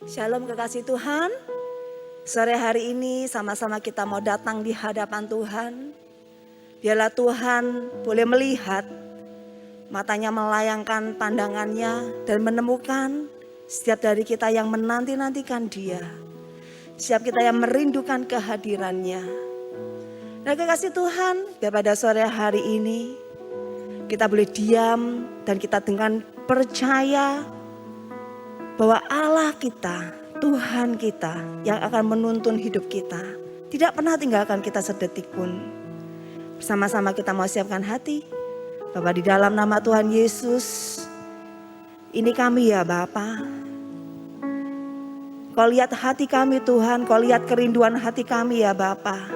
Shalom kekasih Tuhan. Sore hari ini sama-sama kita mau datang di hadapan Tuhan. Biarlah Tuhan boleh melihat, matanya melayangkan pandangannya dan menemukan setiap dari kita yang menanti-nantikan Dia. Setiap kita yang merindukan kehadirannya. Nah kekasih Tuhan, biar pada sore hari ini kita boleh diam dan kita dengan percaya bahwa Allah kita, Tuhan kita yang akan menuntun hidup kita, tidak pernah tinggalkan kita sedetik pun. Bersama-sama kita mau siapkan hati. Bapak, di dalam nama Tuhan Yesus, ini kami ya Bapa. Kau lihat hati kami Tuhan, Kau lihat kerinduan hati kami ya Bapa.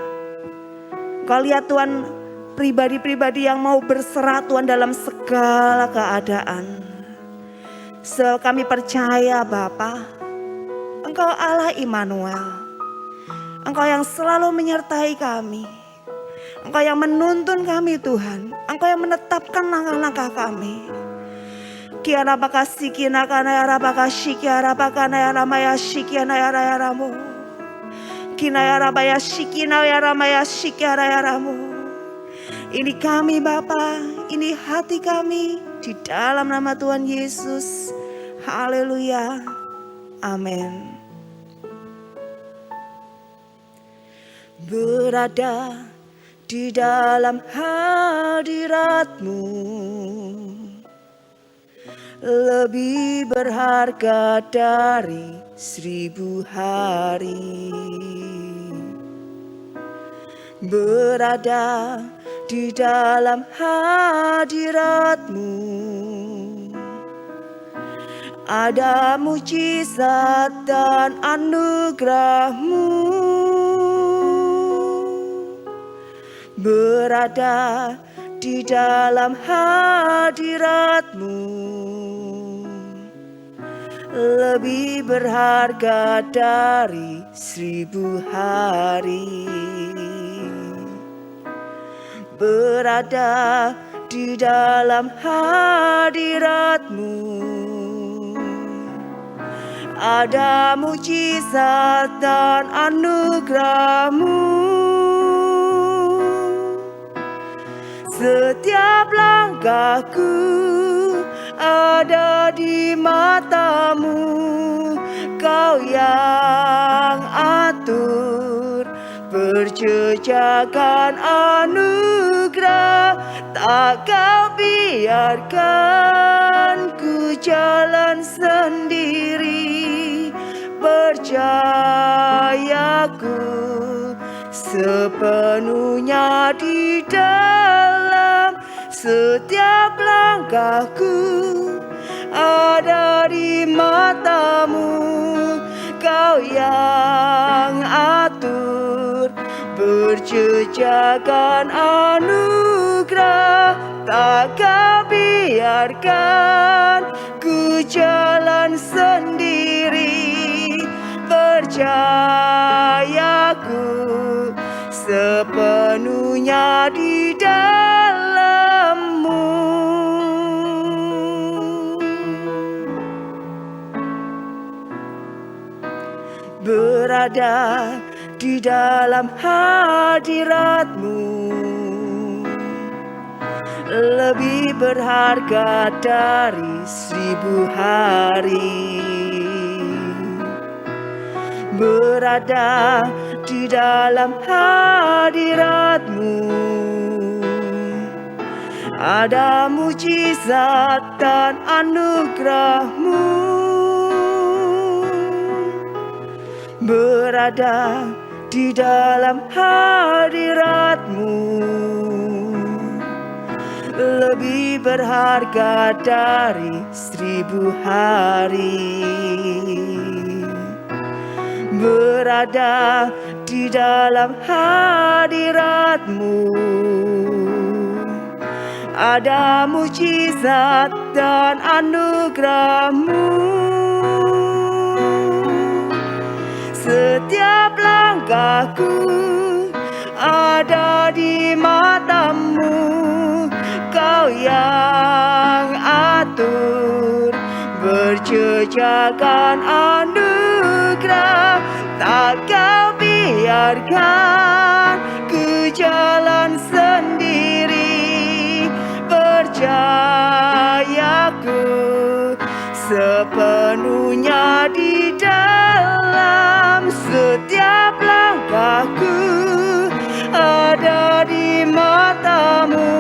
Kau lihat Tuhan pribadi-pribadi yang mau berserah Tuhan dalam segala keadaan. Kami percaya Bapa, Engkau Allah Immanuel. Engkau yang selalu menyertai kami. Engkau yang menuntun kami Tuhan. Engkau yang menetapkan langkah-langkah kami. Kiara baka sikina kana yara baka shikiara baka na yara maya shikiana yara yaramu. Kina yara baya shikina yara maya shikiara yaramu. Ini kami Bapa, ini hati kami. Di dalam nama Tuhan Yesus. Haleluya. Amin. Berada di dalam hadirat-Mu lebih berharga dari 1000 hari. Berada di dalam hadirat-Mu ada mujizat dan anugerah-Mu. Berada di dalam hadirat-Mu lebih berharga dari 1000 hari. Berada di dalam hadirat-Mu ada mujizat dan anugerah-Mu. Setiap langkahku ada di mata-Mu. Kau yang atur perjejakan anugerah. Tak Kau biarkan ku jalan sendiri. Percayaku sepenuhnya di dalam setiap langkahku ada di mata-Mu. Kau yang atur perjejakan anugerah. Tak Kau biarkan ku jalan sendiri. Percayaku sepenuhnya di dalam-Mu. Berada di dalam hadirat-Mu lebih berharga dari 1000 hari. Berada di dalam hadirat-Mu ada mujizat dan anugerah-Mu. Berada di dalam hadirat-Mu lebih berharga dari 1000 hari. Berada di dalam hadirat-Mu ada mujizat dan anugerah-Mu. Setiap langkahku ada di mata-Mu. Kau yang atur berjejakan anugerah. biarkan ku jalan sendiri. Percayaku sepenuhnya di dalam setiap langkahku ada di matamu.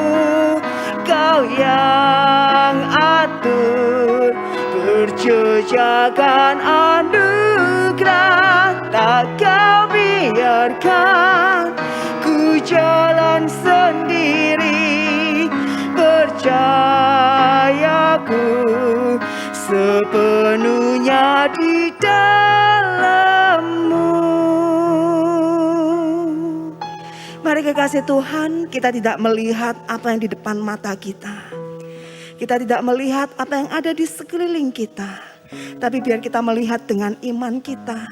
Kau yang atur perjejakan anugerah, tak kau biarkan ku jalan sendiri. Percayaku sepenuhnya di dalam-Mu. Mari kekasih Tuhan, kita tidak melihat apa yang di depan mata kita. Kita tidak melihat apa yang ada di sekeliling kita. Tapi biar kita melihat dengan iman kita.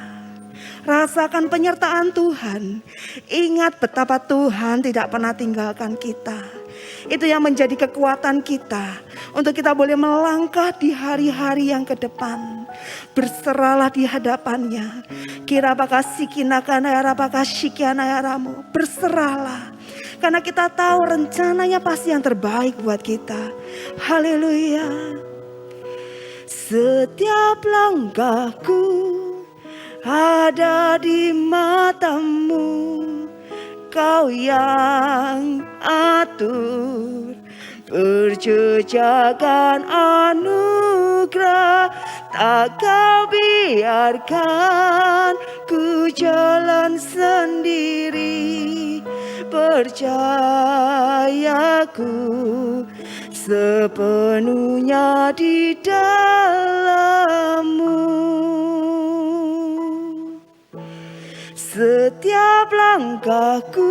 Rasakan penyertaan Tuhan. Ingat betapa Tuhan tidak pernah tinggalkan kita. Itu yang menjadi kekuatan kita untuk kita boleh melangkah di hari-hari yang ke depan. Berserahlah di hadapannya. Kira bakal sikinakana bakal sikianayaramu. Berserahlah. Karena kita tahu rencananya pasti yang terbaik buat kita. Haleluya. Setiap langkahku ada di matamu. Kau yang atur perjejakan anugerah, tak kau biarkan ku jalan sendiri. Percayaku sepenuhnya di dalam-Mu. Setiap langkahku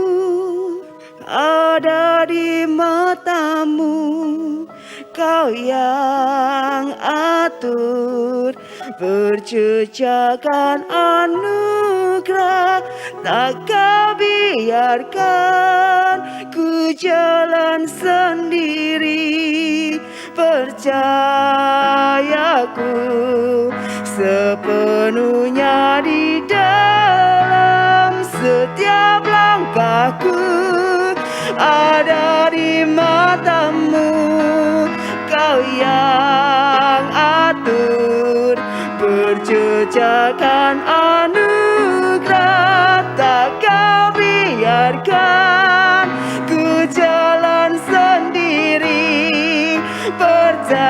ada di matamu. Kau yang atur perjejakan anugerah, tak kau biarkan ku jalan sendiri. Percayaku sepenuhnya di dalam setiap langkahku ada di matamu. Kau yang atur perjejakan anugerah, tak kau biarkan ku jalan sendiri. Percayaku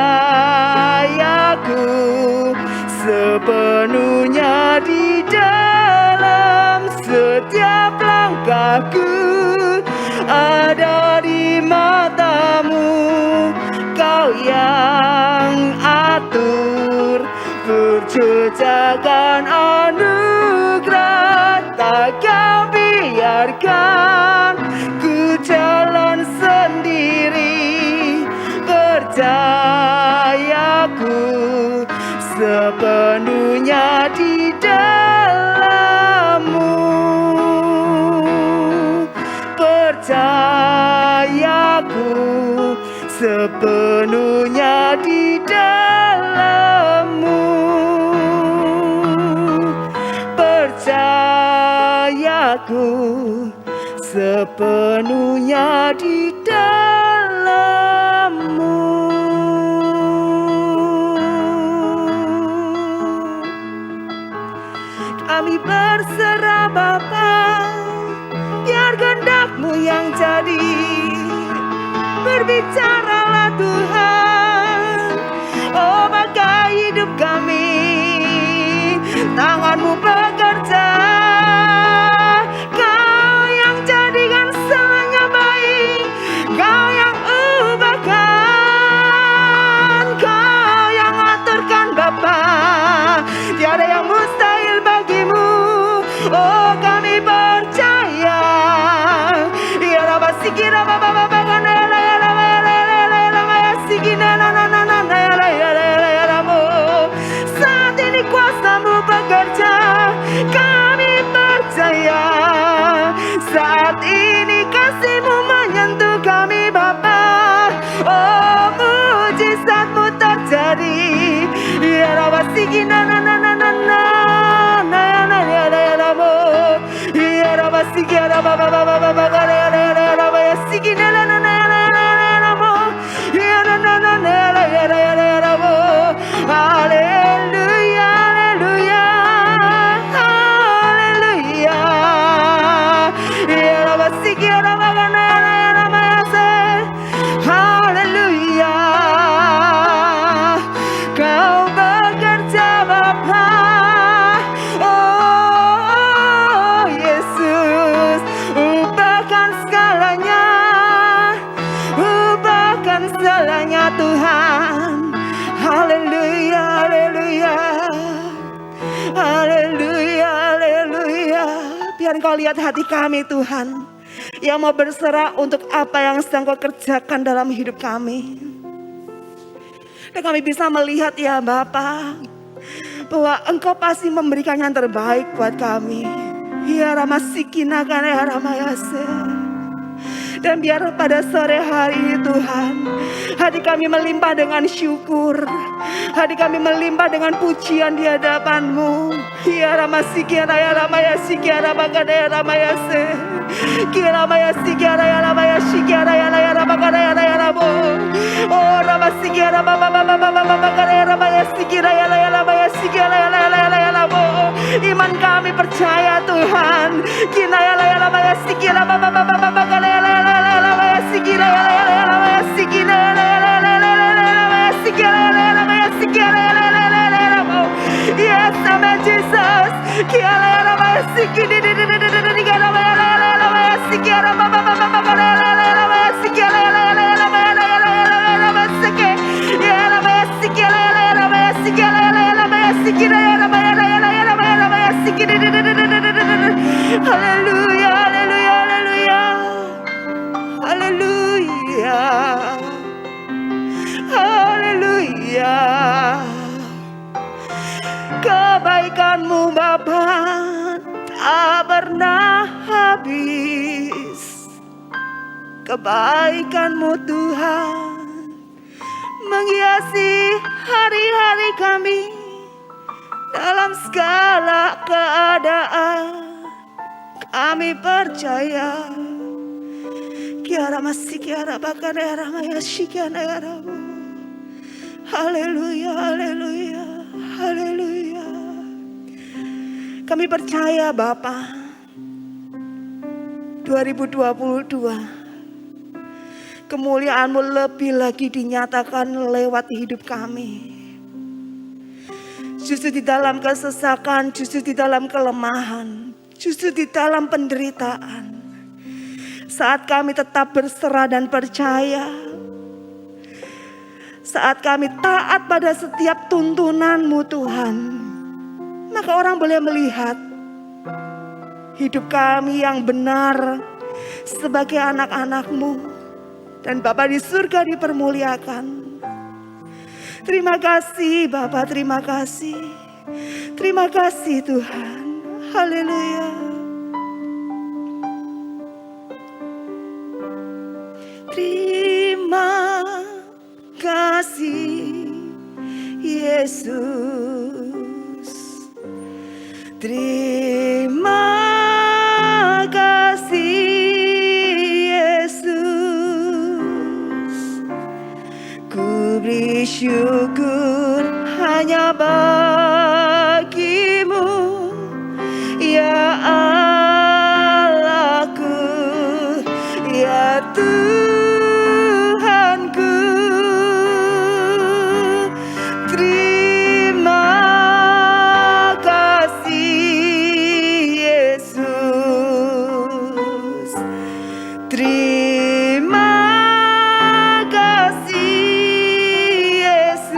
sepenuhnya di dalam setiap langkahku ada di matamu. Kau yang atur perjejakan anugerah, tak kau biarkan ku jalan sendiri. Percayaku sepenuhnya di dalam-Mu. Percayaku sepenuhnya di dalam-Mu. Percayaku sepenuhnya di dalam-Mu. Kami berserah Bapa, biar kehendak-Mu yang jadi. Berbicaralah Tuhan, oh pakai hidup kami. Tangan-Mu bekerja, Kau yang jadikan semuanya baik. Kau yang ubahkan, Kau yang aturkan Bapa. Tiada yang mustahil bagimu, oh kami percaya. Ya Rabbi sikira Bapa Bapa kana saat ini kuasa-Mu bekerja, Kau bekerja Bapa, oh Yesus, ubahkan segalanya Tuhan. Haleluya, haleluya, haleluya, haleluya. Biar Engkau lihat hati kami Tuhan, yang mau berserah untuk apa yang sedang Kau kerjakan dalam hidup kami. Dan kami bisa melihat ya Bapa, bahwa Engkau pasti memberikan yang terbaik buat kami. Ya Ramasikina Kane Ramayase. Dan biar pada sore hari ini Tuhan, hati kami melimpah dengan syukur, hati kami melimpah dengan pujian di hadapan-Mu. Ya Ramasikina ya Ramayasikia Ramakane Ramayase. Kira Mayasikia ya Ramayasikia ya Ramakane ya Ramo. Oh Ramasikia Ramakane Ramayasikia ya Ramayasikia ya Ramo. Iman kami percaya Tuhan. Kina ya Ramayasikia Ramakane Yes, amen, Jesus. Haleluya, haleluya, haleluya. Haleluya. Haleluya. Kebaikan-Mu Bapa tak pernah habis. Kebaikan-Mu Tuhan menghiasi hari-hari kami dalam segala keadaan. Kami percaya. Kiara masih kiara bahkan era maya shikiana era. Haleluya, haleluya, haleluya. Kami percaya Bapa, 2022 kemuliaan-Mu lebih lagi dinyatakan lewat hidup kami. Justru di dalam kesesakan, justru di dalam kelemahan, justru di dalam penderitaan, saat kami tetap berserah dan percaya, saat kami taat pada setiap tuntunan-Mu Tuhan, maka orang boleh melihat hidup kami yang benar sebagai anak-anak-Mu. Dan Bapa di surga dipermuliakan. Terima kasih Bapa, terima kasih. Terima kasih Tuhan. Haleluya. Terima kasih Yesus. Terima kasih Yesus. Ku beri syukur hanya bagi-Mu, ya Allahku, ya Tuhanku. Terima kasih Yesus. Terima kasih Yesus.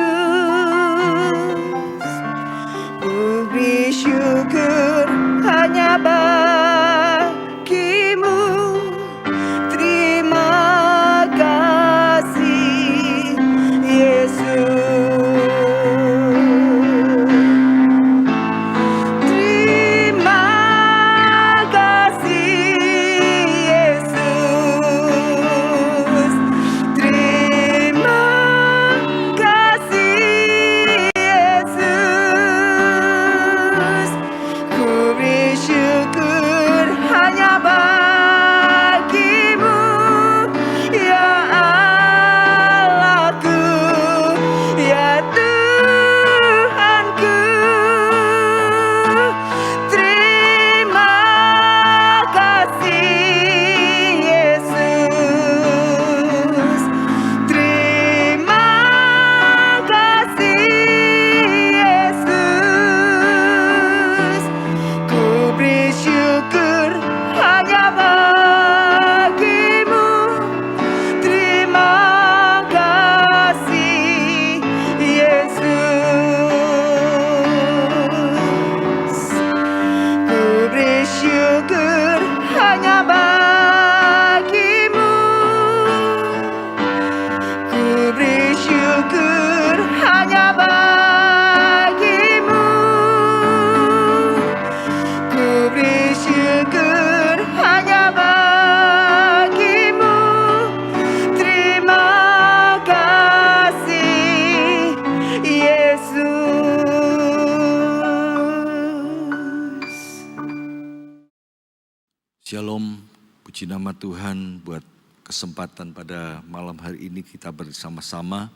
Puji nama Tuhan buat kesempatan pada malam hari ini kita bersama-sama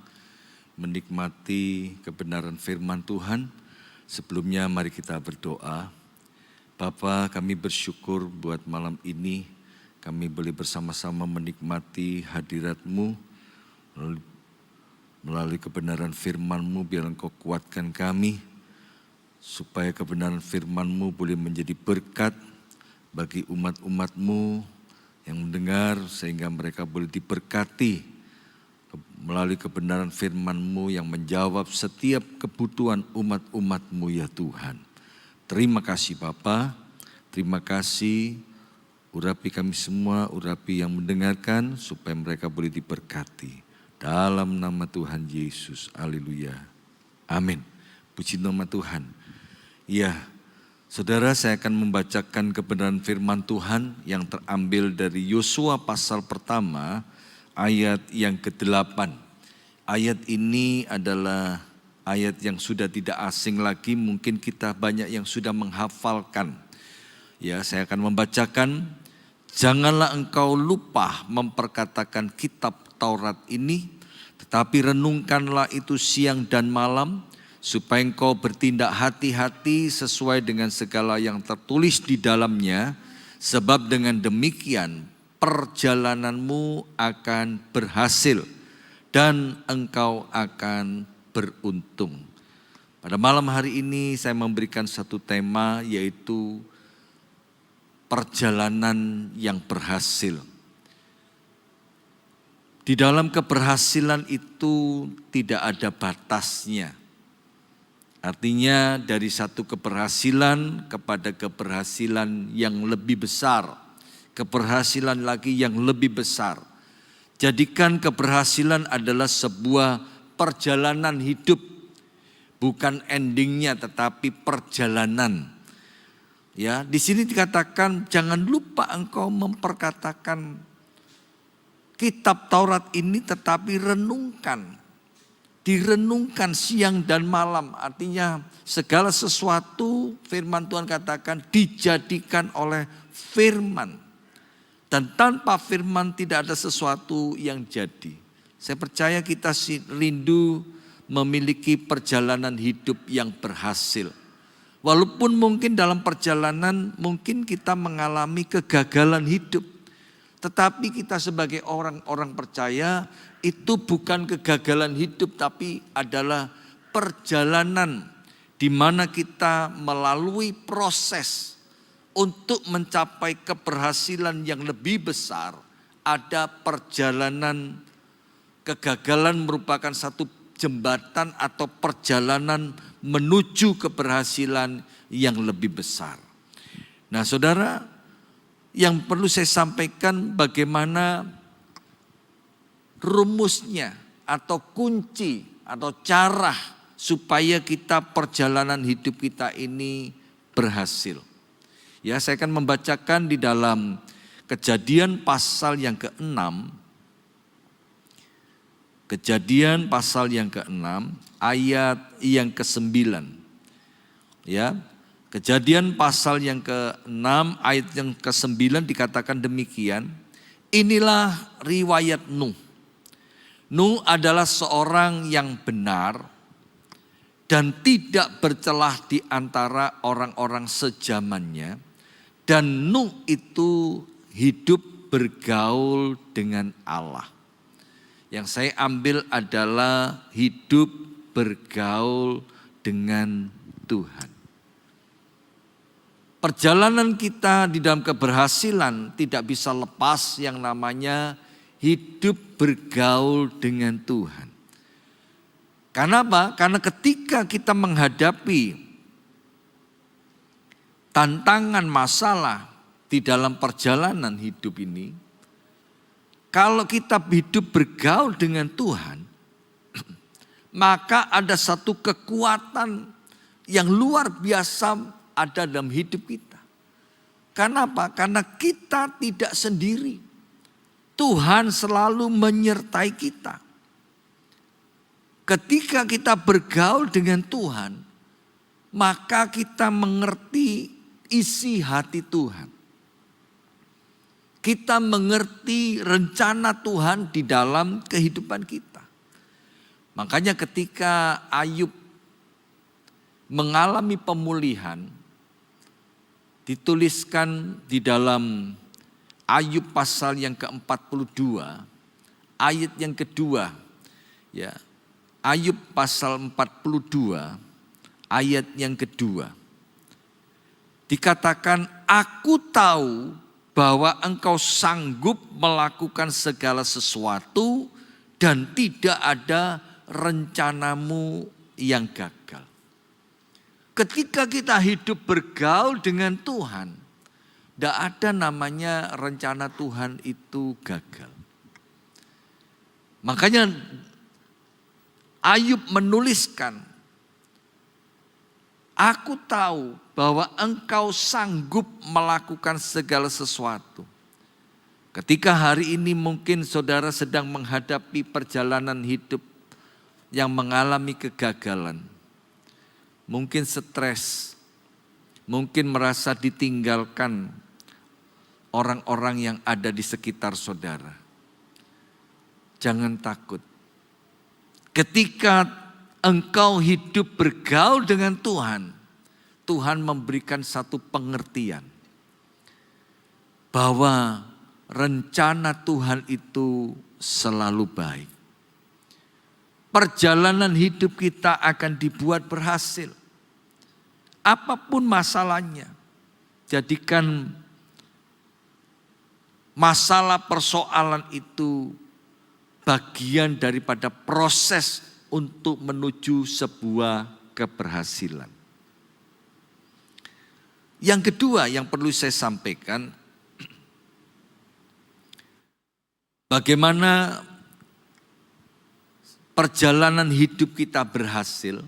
menikmati kebenaran firman Tuhan. Sebelumnya mari kita berdoa. Bapa, kami bersyukur buat malam ini kami boleh bersama-sama menikmati hadirat-Mu melalui kebenaran firman-Mu. Biar Engkau kuatkan kami supaya kebenaran firman-Mu boleh menjadi berkat bagi umat-umat-Mu yang mendengar, sehingga mereka boleh diberkati melalui kebenaran firman-Mu yang menjawab setiap kebutuhan umat-umat-Mu ya Tuhan. Terima kasih Bapa, terima kasih, urapi kami semua, urapi yang mendengarkan supaya mereka boleh diberkati. Dalam nama Tuhan Yesus, haleluya, amin. Puji nama Tuhan. Ya, saudara, saya akan membacakan kebenaran firman Tuhan yang terambil dari Yosua pasal pertama ayat yang ke-8. Ayat ini adalah ayat yang sudah tidak asing lagi, mungkin kita banyak yang sudah menghafalkan. Ya, saya akan membacakan, janganlah engkau lupa memperkatakan kitab Taurat ini, tetapi renungkanlah itu siang dan malam, supaya engkau bertindak hati-hati sesuai dengan segala yang tertulis di dalamnya, sebab dengan demikian perjalananmu akan berhasil dan engkau akan beruntung. Pada malam hari ini saya memberikan satu tema, yaitu perjalanan yang berhasil. Di dalam keberhasilan itu tidak ada batasnya. Artinya dari satu keberhasilan kepada keberhasilan yang lebih besar, keberhasilan lagi yang lebih besar. Jadikan keberhasilan adalah sebuah perjalanan hidup, bukan endingnya tetapi perjalanan. Ya, di sini dikatakan jangan lupa engkau memperkatakan kitab Taurat ini, tetapi renungkan. Direnungkan siang dan malam, artinya segala sesuatu firman Tuhan katakan dijadikan oleh firman. Dan tanpa firman tidak ada sesuatu yang jadi. Saya percaya kita rindu memiliki perjalanan hidup yang berhasil. Walaupun mungkin dalam perjalanan mungkin kita mengalami kegagalan hidup. Tetapi kita sebagai orang-orang percaya itu bukan kegagalan hidup, tapi adalah perjalanan di mana kita melalui proses untuk mencapai keberhasilan yang lebih besar. Ada perjalanan, kegagalan merupakan satu jembatan atau perjalanan menuju keberhasilan yang lebih besar. Nah saudara, yang perlu saya sampaikan bagaimana rumusnya atau kunci atau cara supaya kita perjalanan hidup kita ini berhasil. Ya, saya akan membacakan di dalam Kejadian pasal yang ke-6. Kejadian pasal yang ke-6 ayat yang ke-9. Ya. Kejadian pasal yang ke-6 ayat yang ke-9 dikatakan demikian. Inilah riwayat Nuh. Nuh adalah seorang yang benar dan tidak bercelah di antara orang-orang sejamannya. Dan Nuh itu hidup bergaul dengan Allah. Yang saya ambil adalah hidup bergaul dengan Tuhan. Perjalanan kita di dalam keberhasilan tidak bisa lepas yang namanya hidup bergaul dengan Tuhan. Karena apa? Karena ketika kita menghadapi tantangan masalah di dalam perjalanan hidup ini, kalau kita hidup bergaul dengan Tuhan, maka ada satu kekuatan yang luar biasa ada dalam hidup kita. Karena apa? Karena kita tidak sendiri. Tuhan selalu menyertai kita. Ketika kita bergaul dengan Tuhan, maka kita mengerti isi hati Tuhan. kita mengerti rencana Tuhan di dalam kehidupan kita. Makanya ketika Ayub mengalami pemulihan, dituliskan di dalam Ayub pasal yang ke-42, ayat yang kedua. Ya, Ayub pasal 42, ayat yang kedua. Dikatakan, aku tahu bahwa engkau sanggup melakukan segala sesuatu dan tidak ada rencanamu yang gagal. Ketika kita hidup bergaul dengan Tuhan, tidak ada namanya rencana Tuhan itu gagal. Makanya Ayub menuliskan, aku tahu bahwa engkau sanggup melakukan segala sesuatu. Ketika hari ini mungkin saudara sedang menghadapi perjalanan hidup yang mengalami kegagalan, mungkin stres, mungkin merasa ditinggalkan orang-orang yang ada di sekitar saudara. Jangan takut. Ketika engkau hidup bergaul dengan Tuhan, Tuhan memberikan satu pengertian bahwa rencana Tuhan itu selalu baik. Perjalanan hidup kita akan dibuat berhasil. Apapun masalahnya, jadikan masalah persoalan itu bagian daripada proses untuk menuju sebuah keberhasilan. Yang kedua yang perlu saya sampaikan, bagaimana perjalanan hidup kita berhasil.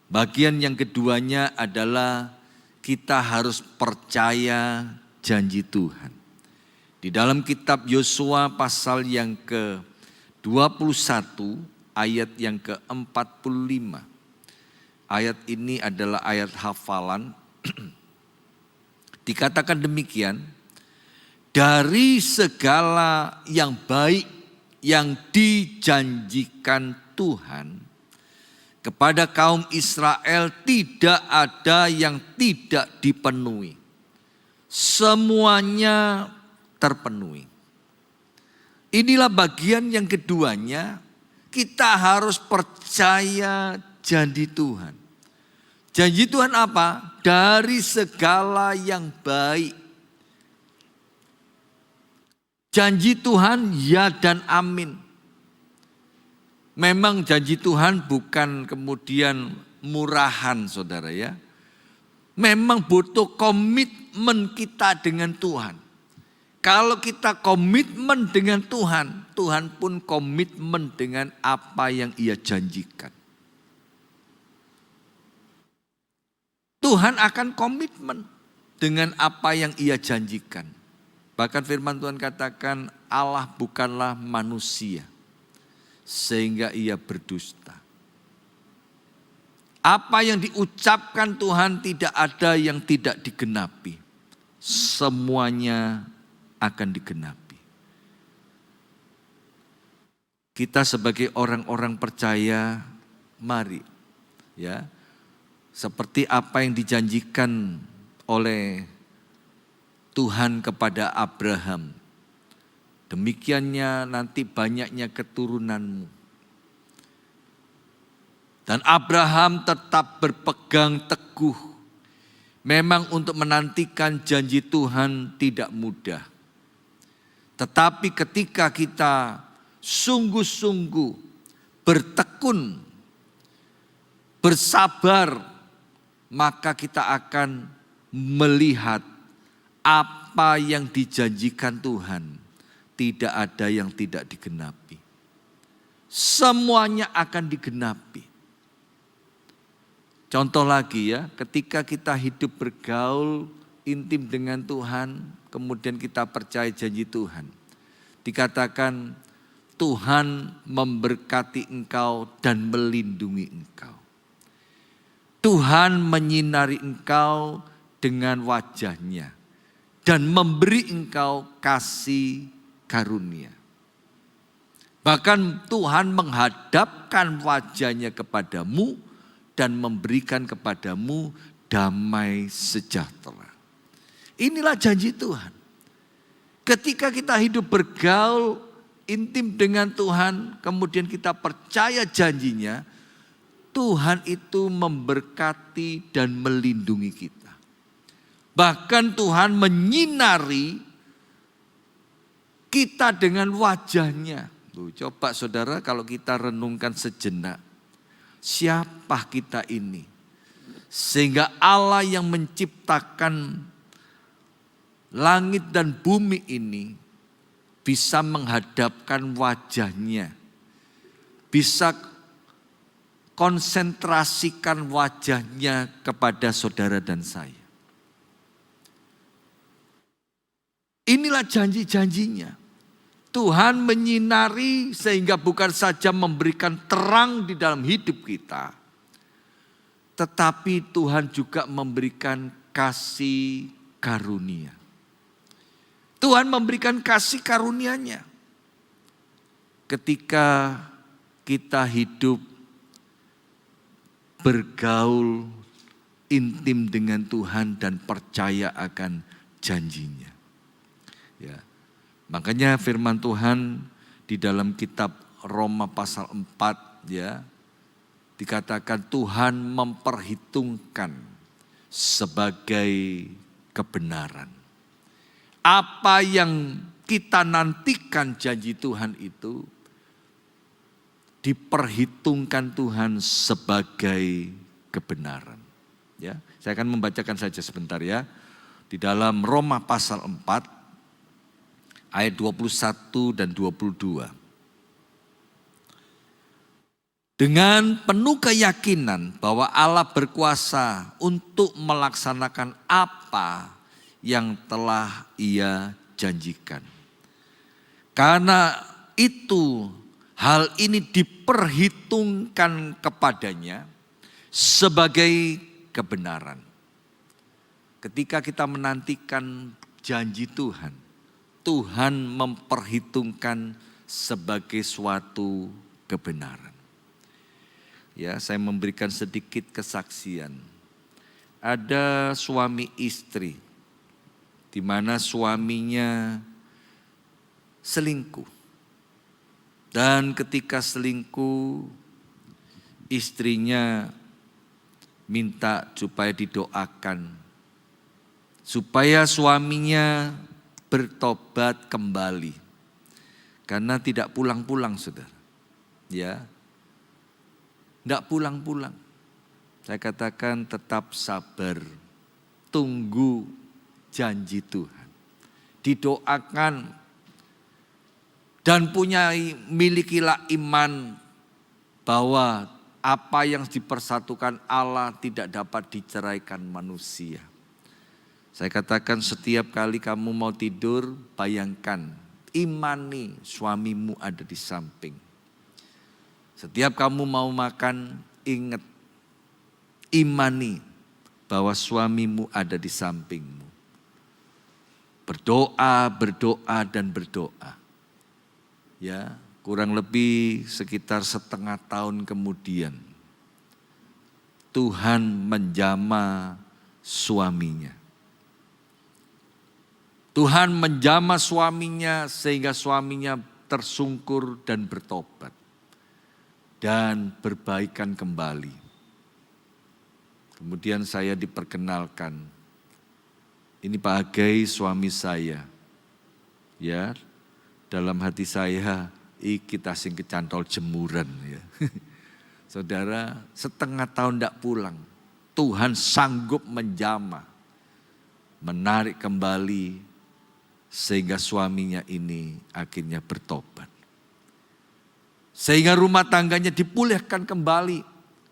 Bagian yang keduanya adalah kita harus percaya janji Tuhan. Di dalam kitab Yosua pasal yang ke-21 ayat yang ke-45. Ayat ini adalah ayat hafalan. Dikatakan demikian, dari segala yang baik yang dijanjikan Tuhan kepada kaum Israel tidak ada yang tidak dipenuhi. Semuanya terpenuhi. Inilah bagian yang keduanya, kita harus percaya janji Tuhan. Janji Tuhan apa? Dari segala yang baik. Janji Tuhan ya dan amin. Memang janji Tuhan bukan kemudian murahan saudara ya. Memang butuh komitmen kita dengan Tuhan. Kalau kita komitmen dengan Tuhan, Tuhan pun komitmen dengan apa yang Ia janjikan. Tuhan akan komitmen dengan apa yang Ia janjikan. Bahkan firman Tuhan katakan Allah bukanlah manusia sehingga Ia berdusta. Apa yang diucapkan Tuhan tidak ada yang tidak digenapi. Semuanya akan digenapi. Kita sebagai orang-orang percaya, mari ya, seperti apa yang dijanjikan oleh Tuhan kepada Abraham. Demikiannya nanti banyaknya keturunanmu. Dan Abraham tetap berpegang teguh. Memang untuk menantikan janji Tuhan tidak mudah. Tetapi ketika kita sungguh-sungguh bertekun, bersabar, maka kita akan melihat apa yang dijanjikan Tuhan, tidak ada yang tidak digenapi. Semuanya akan digenapi. Contoh lagi ya, ketika kita hidup bergaul intim dengan Tuhan, kemudian kita percaya janji Tuhan. Dikatakan Tuhan memberkati engkau dan melindungi engkau. Tuhan menyinari engkau dengan wajahnya dan memberi engkau kasih karunia. Bahkan Tuhan menghadapkan wajahnya kepadamu dan memberikan kepadamu damai sejahtera. Inilah janji Tuhan. Ketika kita hidup bergaul intim dengan Tuhan, kemudian kita percaya janjinya, Tuhan itu memberkati dan melindungi kita. Bahkan Tuhan menyinari kita dengan wajahnya. Tuh, coba saudara kalau kita renungkan sejenak, siapa kita ini? Sehingga Allah yang menciptakan langit dan bumi ini bisa menghadapkan wajahnya, bisa konsentrasikan wajahnya kepada saudara dan saya. Inilah janji-janjinya. Tuhan menyinari sehingga bukan saja memberikan terang di dalam hidup kita, tetapi Tuhan juga memberikan kasih karunia. Tuhan memberikan kasih karunia-Nya ketika kita hidup bergaul intim dengan Tuhan dan percaya akan janjinya. Ya. Makanya firman Tuhan di dalam kitab Roma pasal 4 ya, dikatakan Tuhan memperhitungkan sebagai kebenaran. Apa yang kita nantikan janji Tuhan itu diperhitungkan Tuhan sebagai kebenaran. Ya, saya akan membacakan saja sebentar ya. Di dalam Roma pasal 4 ayat 21 dan 22. Dengan penuh keyakinan bahwa Allah berkuasa untuk melaksanakan apa yang telah Ia janjikan. Karena itu hal ini diperhitungkan kepadanya sebagai kebenaran. Ketika kita menantikan janji Tuhan, Tuhan memperhitungkan sebagai suatu kebenaran. Ya, saya memberikan sedikit kesaksian. Ada suami istri di mana suaminya selingkuh. Dan ketika selingkuh, istrinya minta supaya didoakan supaya suaminya bertobat kembali. Karena tidak pulang-pulang saudara. Ya, tidak pulang-pulang. Saya katakan tetap sabar. Tunggu janji Tuhan. Didoakan. Dan milikilah iman bahwa apa yang dipersatukan Allah tidak dapat diceraikan manusia. Saya katakan setiap kali kamu mau tidur, bayangkan, imani suamimu ada di samping. Setiap kamu mau makan, ingat, imani bahwa suamimu ada di sampingmu. Berdoa, berdoa, dan berdoa. Ya, kurang lebih sekitar setengah tahun kemudian, Tuhan menjamah suaminya. Tuhan menjamah suaminya sehingga suaminya tersungkur dan bertobat. Dan berbaikan kembali. Kemudian saya diperkenalkan. Ini Pak Agai suami saya. Ya, dalam hati saya, kita sing kecantol jemuran. Ya. Saudara, setengah tahun tidak pulang. Tuhan sanggup menjamah. Menarik kembali. Sehingga suaminya ini akhirnya bertobat. Sehingga rumah tangganya dipulihkan kembali.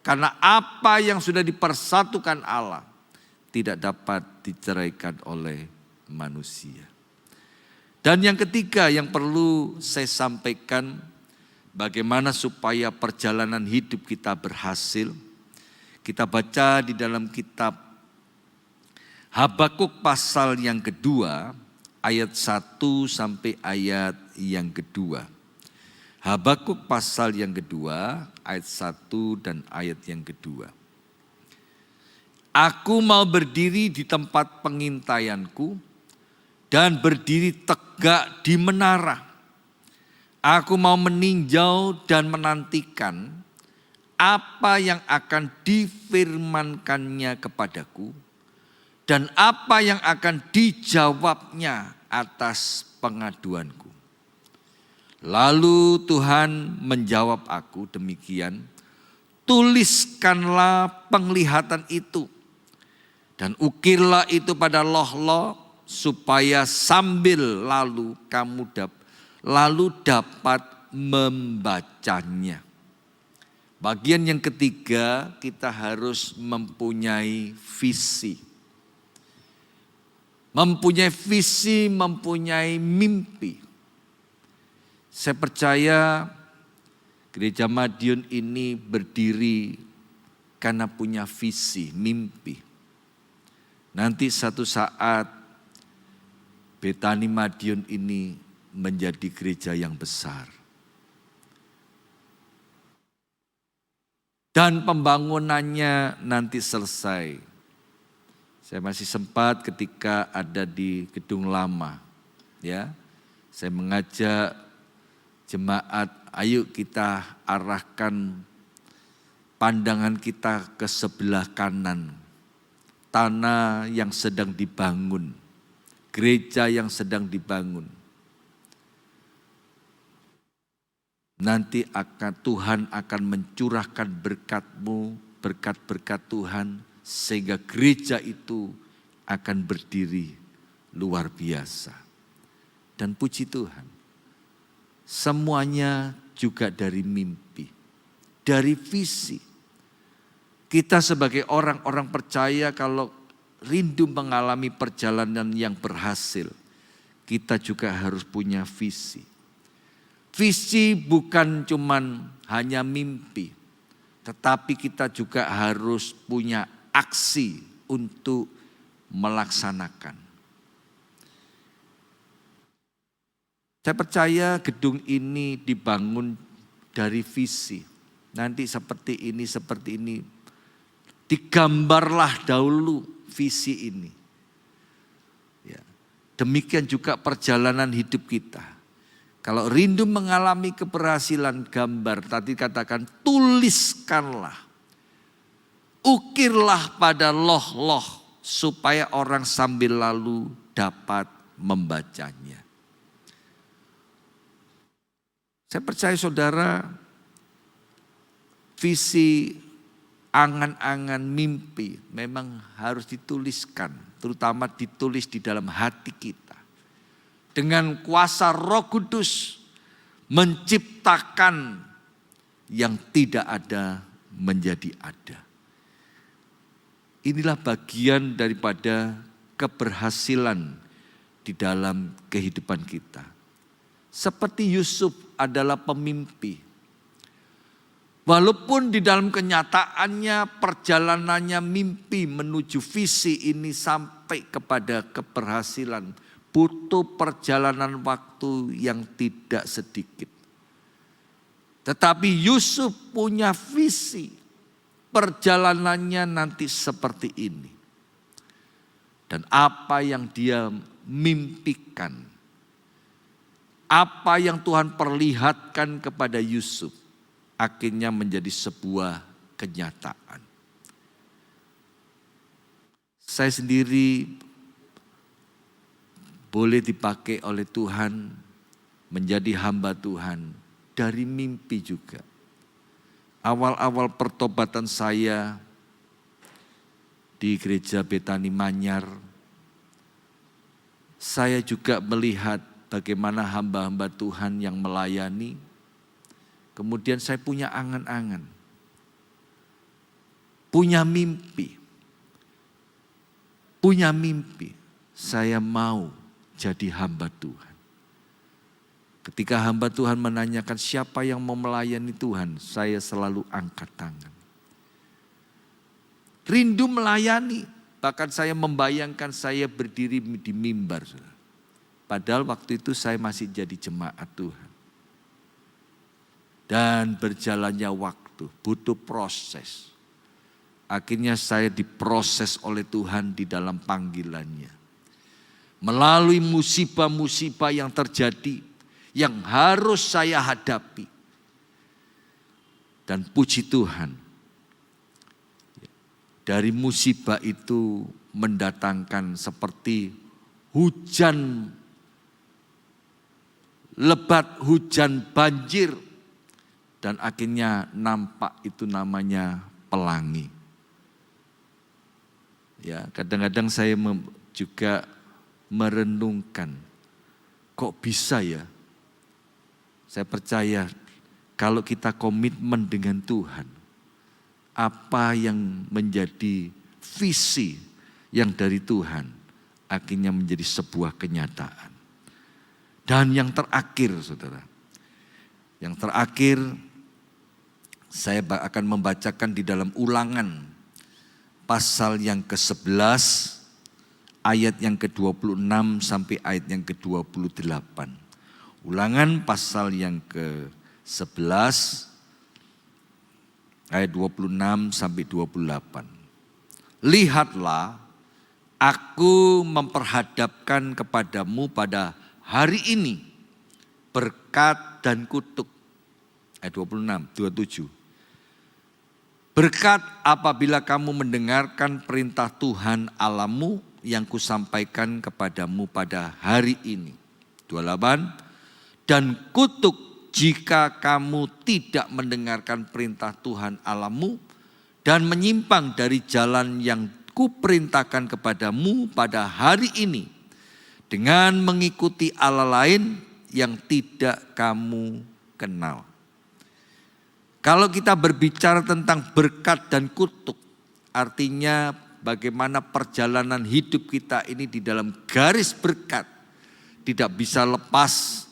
Karena apa yang sudah dipersatukan Allah tidak dapat diceraikan oleh manusia. Dan yang ketiga yang perlu saya sampaikan, bagaimana supaya perjalanan hidup kita berhasil. Kita baca di dalam kitab Habakuk pasal yang kedua, ayat 1 sampai ayat yang kedua. Habakuk pasal yang kedua, ayat 1 dan ayat yang kedua. Aku mau berdiri di tempat pengintaianku dan berdiri tegak di menara. Aku mau meninjau dan menantikan apa yang akan difirmankannya kepadaku dan apa yang akan dijawabnya atas pengaduanku. Lalu Tuhan menjawab aku demikian, tuliskanlah penglihatan itu dan ukirlah itu pada loh-loh supaya sambil lalu kamu dapat membacanya. Bagian yang ketiga, kita harus mempunyai visi. Mempunyai visi, mempunyai mimpi. Saya percaya Gereja Madiun ini berdiri karena punya visi, mimpi. Nanti satu saat Betani Madiun ini menjadi gereja yang besar. Dan pembangunannya nanti selesai. Saya masih sempat ketika ada di gedung lama, ya. Saya mengajak jemaat, ayo kita arahkan pandangan kita ke sebelah kanan. Tanah yang sedang dibangun, gereja yang sedang dibangun. Nanti Tuhan akan mencurahkan berkat-Mu, berkat-berkat Tuhan, sehingga gereja itu akan berdiri luar biasa. Dan puji Tuhan, semuanya juga dari mimpi, dari visi. Kita sebagai orang-orang percaya kalau rindu mengalami perjalanan yang berhasil, kita juga harus punya visi. Visi bukan cuman hanya mimpi, tetapi kita juga harus punya aksi untuk melaksanakan. Saya percaya gedung ini dibangun dari visi. Nanti seperti ini. Digambarlah dahulu visi ini. Ya. Demikian juga perjalanan hidup kita. Kalau rindu mengalami keberhasilan, gambar, tadi katakan tuliskanlah. Ukirlah pada loh-loh supaya orang sambil lalu dapat membacanya. Saya percaya saudara, visi, angan-angan, mimpi memang harus dituliskan, terutama ditulis di dalam hati kita. Dengan kuasa Roh Kudus menciptakan yang tidak ada menjadi ada. Inilah bagian daripada keberhasilan di dalam kehidupan kita. Seperti Yusuf adalah pemimpi. Walaupun di dalam kenyataannya perjalanannya mimpi menuju visi ini sampai kepada keberhasilan, butuh perjalanan waktu yang tidak sedikit. Tetapi Yusuf punya visi, perjalanannya nanti seperti ini. Dan apa yang dia mimpikan, apa yang Tuhan perlihatkan kepada Yusuf, akhirnya menjadi sebuah kenyataan. Saya sendiri boleh dipakai oleh Tuhan menjadi hamba Tuhan dari mimpi juga. Awal-awal pertobatan saya di gereja Betani Manyar, saya juga melihat bagaimana hamba-hamba Tuhan yang melayani. Kemudian saya punya angan-angan, punya mimpi. Saya mau jadi hamba Tuhan. Ketika hamba Tuhan menanyakan siapa yang mau melayani Tuhan, saya selalu angkat tangan. Rindu melayani, Bahkan saya membayangkan saya berdiri di mimbar, saudara. Padahal waktu itu saya masih jadi jemaat Tuhan. Dan berjalannya waktu, butuh proses. Akhirnya saya diproses oleh Tuhan di dalam panggilannya. Melalui musibah-musibah yang terjadi, yang harus saya hadapi. Dan puji Tuhan, dari musibah itu mendatangkan seperti hujan lebat, hujan banjir, dan akhirnya nampak itu namanya pelangi. Ya, kadang-kadang saya juga merenungkan, kok bisa ya? Saya percaya kalau kita komitmen dengan Tuhan, apa yang menjadi visi yang dari Tuhan akhirnya menjadi sebuah kenyataan. Dan yang terakhir, saudara, yang terakhir saya akan membacakan di dalam Ulangan pasal yang ke-11 ayat yang ke-26 sampai ayat yang ke-28. Ulangan pasal yang ke-11 ayat 26 sampai 28. Lihatlah, aku memperhadapkan kepadamu pada hari ini berkat dan kutuk. Ayat 26, 27. Berkat apabila kamu mendengarkan perintah Tuhan Allahmu yang kusampaikan kepadamu pada hari ini. 28. Dan kutuk jika kamu tidak mendengarkan perintah Tuhan Allahmu dan menyimpang dari jalan yang kuperintahkan kepadamu pada hari ini, dengan mengikuti Allah lain yang tidak kamu kenal. Kalau kita berbicara tentang berkat dan kutuk, artinya bagaimana perjalanan hidup kita ini di dalam garis berkat. Tidak bisa lepas.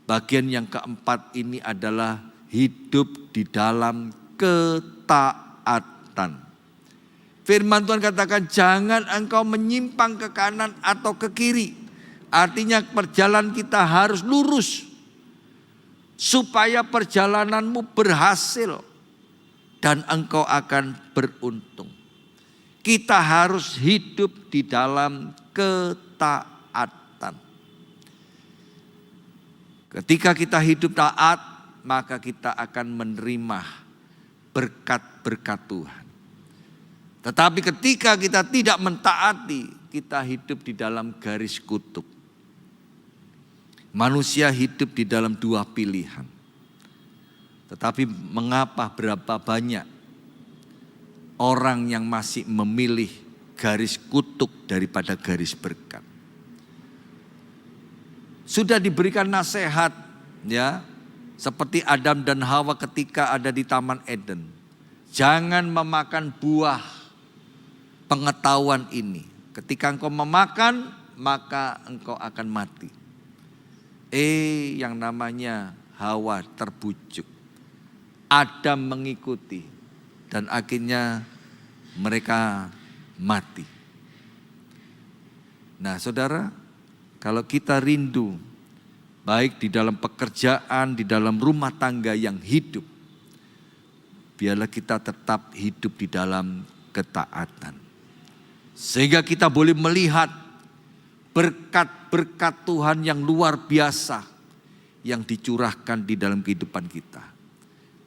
Bagian yang keempat ini adalah hidup di dalam ketaatan. Firman Tuhan katakan, jangan engkau menyimpang ke kanan atau ke kiri. Artinya perjalanan kita harus lurus supaya perjalananmu berhasil dan engkau akan beruntung. Kita harus hidup di dalam ketaatan. Ketika kita hidup taat, maka kita akan menerima berkat-berkat Tuhan. Tetapi ketika kita tidak mentaati, kita hidup di dalam garis kutuk. Manusia hidup di dalam dua pilihan. Tetapi mengapa berapa banyak orang yang masih memilih garis kutuk daripada garis berkat? Sudah diberikan nasihat, ya, seperti Adam dan Hawa ketika ada di Taman Eden. Jangan memakan buah pengetahuan ini. Ketika engkau memakan, maka engkau akan mati. Yang namanya Hawa terbujuk. Adam mengikuti dan akhirnya mereka mati. Nah, saudara, kalau kita rindu baik di dalam pekerjaan, di dalam rumah tangga yang hidup, biarlah kita tetap hidup di dalam ketaatan. Sehingga kita boleh melihat berkat-berkat Tuhan yang luar biasa yang dicurahkan di dalam kehidupan kita.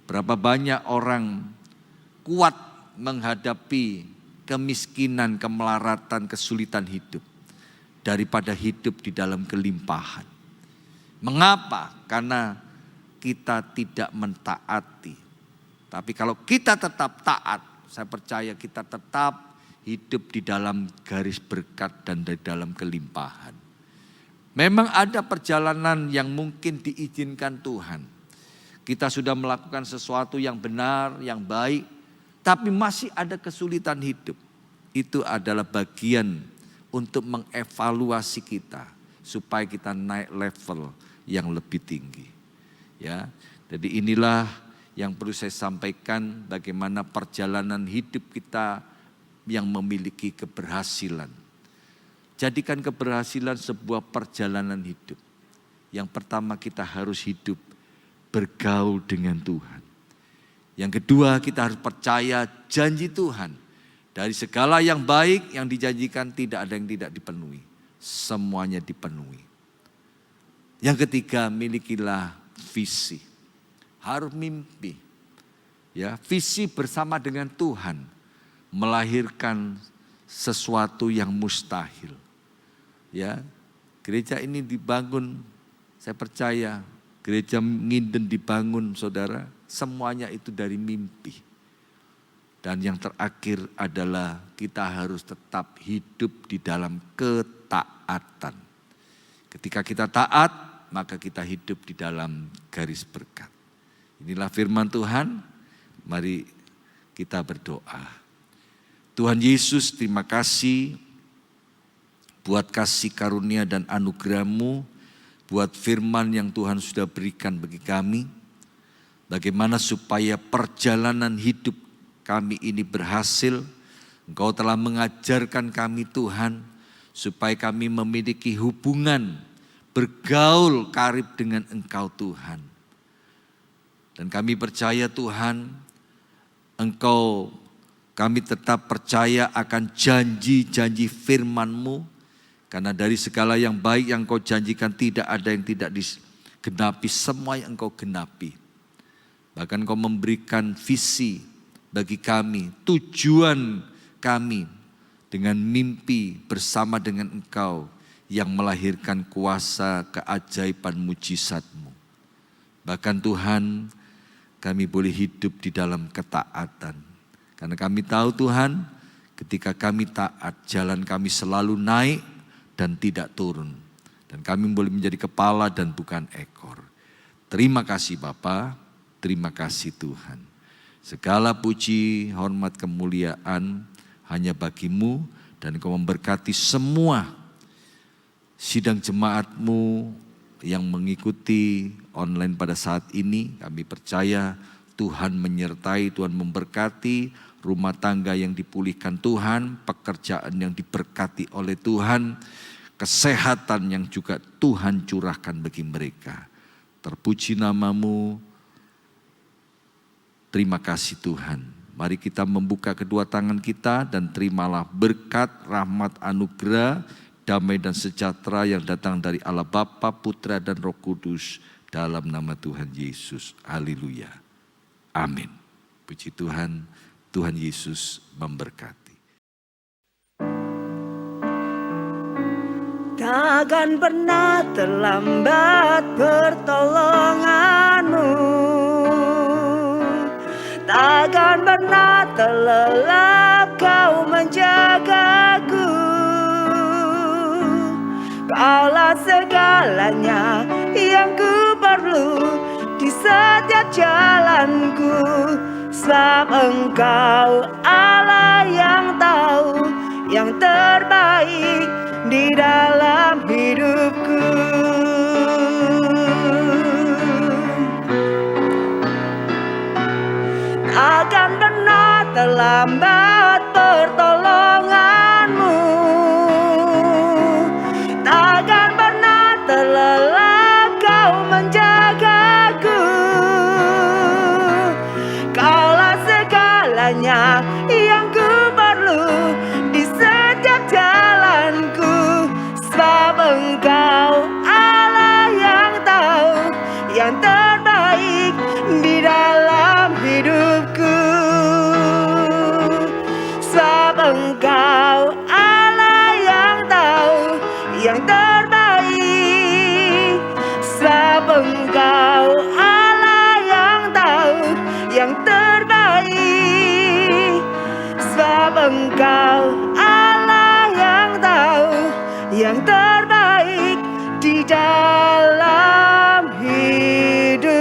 Berapa banyak orang kuat menghadapi kemiskinan, kemelaratan, kesulitan hidup daripada hidup di dalam kelimpahan. Mengapa? Karena kita tidak mentaati. Tapi kalau kita tetap taat, saya percaya kita tetap hidup di dalam garis berkat dan di dalam kelimpahan. Memang ada perjalanan yang mungkin diizinkan Tuhan. Kita sudah melakukan sesuatu yang benar, yang baik, tapi masih ada kesulitan hidup. Itu adalah bagian untuk mengevaluasi kita supaya kita naik level yang lebih tinggi. Ya, jadi inilah yang perlu saya sampaikan, bagaimana perjalanan hidup kita yang memiliki keberhasilan. Jadikan keberhasilan sebuah perjalanan hidup. Yang pertama, kita harus hidup bergaul dengan Tuhan. Yang kedua, kita harus percaya janji Tuhan. Dari segala yang baik yang dijanjikan tidak ada yang tidak dipenuhi. Semuanya dipenuhi. Yang ketiga, milikilah visi. Harus mimpi. Ya, visi bersama dengan Tuhan melahirkan sesuatu yang mustahil. Ya, gereja ini dibangun, saya percaya gereja Nginden dibangun, saudara, semuanya itu dari mimpi. Dan yang terakhir adalah kita harus tetap hidup di dalam ketaatan. Ketika kita taat, maka kita hidup di dalam garis berkat. Inilah firman Tuhan, mari kita berdoa. Tuhan Yesus, terima kasih buat kasih karunia dan anugerah-Mu, buat firman yang Tuhan sudah berikan bagi kami. Bagaimana supaya perjalanan hidup kami ini berhasil. Engkau telah mengajarkan kami Tuhan, supaya kami memiliki hubungan, bergaul karib dengan Engkau Tuhan. Dan kami percaya Tuhan, kami tetap percaya akan janji-janji firman-Mu. Karena dari segala yang baik yang Engkau janjikan tidak ada yang tidak digenapi, semua yang Engkau genapi. Bahkan Engkau memberikan visi bagi kami, tujuan kami dengan mimpi bersama dengan Engkau yang melahirkan kuasa keajaiban mujizat-Mu. Bahkan Tuhan, kami boleh hidup di dalam ketaatan. Karena kami tahu Tuhan, ketika kami taat, jalan kami selalu naik dan tidak turun. Dan kami boleh menjadi kepala dan bukan ekor. Terima kasih Bapa, terima kasih Tuhan. Segala puji, hormat, kemuliaan hanya bagi-Mu. Dan Engkau memberkati semua sidang jemaat-Mu yang mengikuti online pada saat ini. Kami percaya Tuhan menyertai, Tuhan memberkati, rumah tangga yang dipulihkan Tuhan, pekerjaan yang diberkati oleh Tuhan, kesehatan yang juga Tuhan curahkan bagi mereka. Terpuji nama-Mu, terima kasih Tuhan. Mari kita membuka kedua tangan kita dan terimalah berkat, rahmat, anugerah, damai dan sejahtera yang datang dari Allah Bapa, Putra dan Roh Kudus dalam nama Tuhan Yesus. Haleluya. Amin. Puji Tuhan, Tuhan Yesus memberkati. Takkan pernah terlambat pertolongan-Mu, takkan pernah terlelap Kau menjagaku. Kaulah segalanya yang ku perlu di setiap jalanku, sebab Engkau Allah yang tahu yang terbaik di dalam hidupku. Takkan pernah terlambat pertolongan-Mu, takkan pernah terlelap Kau menjagaku. Kaulah segalanya yang ku perlu di setiap jalanku, sebab Engkau Allah yang tahu yang terbaik di dalam hidupku. Sebab Engkau Allah yang tahu yang terbaik. Sebab Engkau Allah yang tahu yang terbaik. Sebab Engkau Allah yang tahu yang terbaik di dalam hidupku.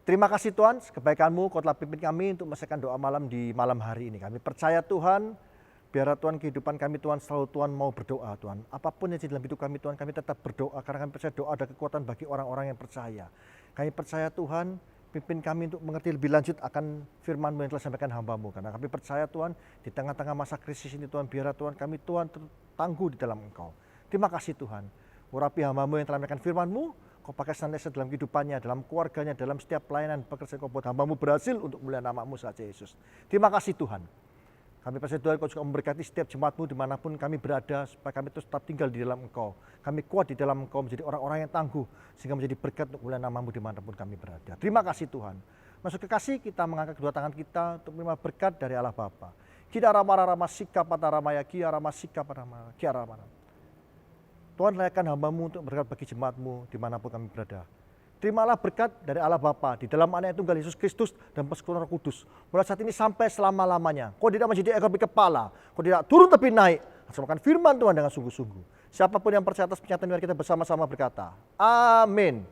Terima kasih Tuhan, kebaikan-Mu Kau telah pimpin kami untuk menyelesaikan doa malam di malam hari ini. Kami percaya Tuhan, biarlah Tuhan kehidupan kami Tuhan selalu Tuhan mau berdoa Tuhan. Apapun yang di dalam hidup kami Tuhan, kami tetap berdoa karena kami percaya doa ada kekuatan bagi orang-orang yang percaya. Kami percaya Tuhan, pimpin kami untuk mengerti lebih lanjut akan firman-Mu yang telah disampaikan hamba-Mu. Karena kami percaya Tuhan, di tengah-tengah masa krisis ini Tuhan, biarlah Tuhan kami Tuhan tangguh di dalam Engkau. Terima kasih Tuhan. Urapi hamba-Mu yang telah menyampaikan firman-Mu, Kau pakai senantiasa dalam kehidupannya, dalam keluarganya, dalam setiap pelayanan pekerjaan Kau buat hamba-Mu berhasil untuk mulia nama-Mu saja Yesus. Terima kasih Tuhan. Kami percaya Tuhan Kau juga memberkati setiap jemaat-Mu dimanapun kami berada, supaya kami terus tetap tinggal di dalam Engkau. Kami kuat di dalam Engkau, menjadi orang-orang yang tangguh, sehingga menjadi berkat untuk mulia nama-Mu dimanapun kami berada. Terima kasih Tuhan. Masuk kekasih, kita mengangkat kedua tangan kita untuk menerima berkat dari Allah Bapa. Kita rama sikap pada ramaya, kia rama sikap pada ramaya, kia rama. Tuhan layakkan hamba-Mu untuk berkat bagi jemaat-Mu dimanapun kami berada. Terimalah berkat dari Allah Bapa di dalam Anak Tunggal Yesus Kristus dan persekutuan Roh Kudus. Mulai saat ini sampai selama-lamanya. Kau tidak menjadi ekor tapi kepala. Kau tidak turun tapi naik. Laksanakan firman Tuhan dengan sungguh-sungguh. Siapapun yang percaya atas pernyataan kita bersama-sama berkata, amin.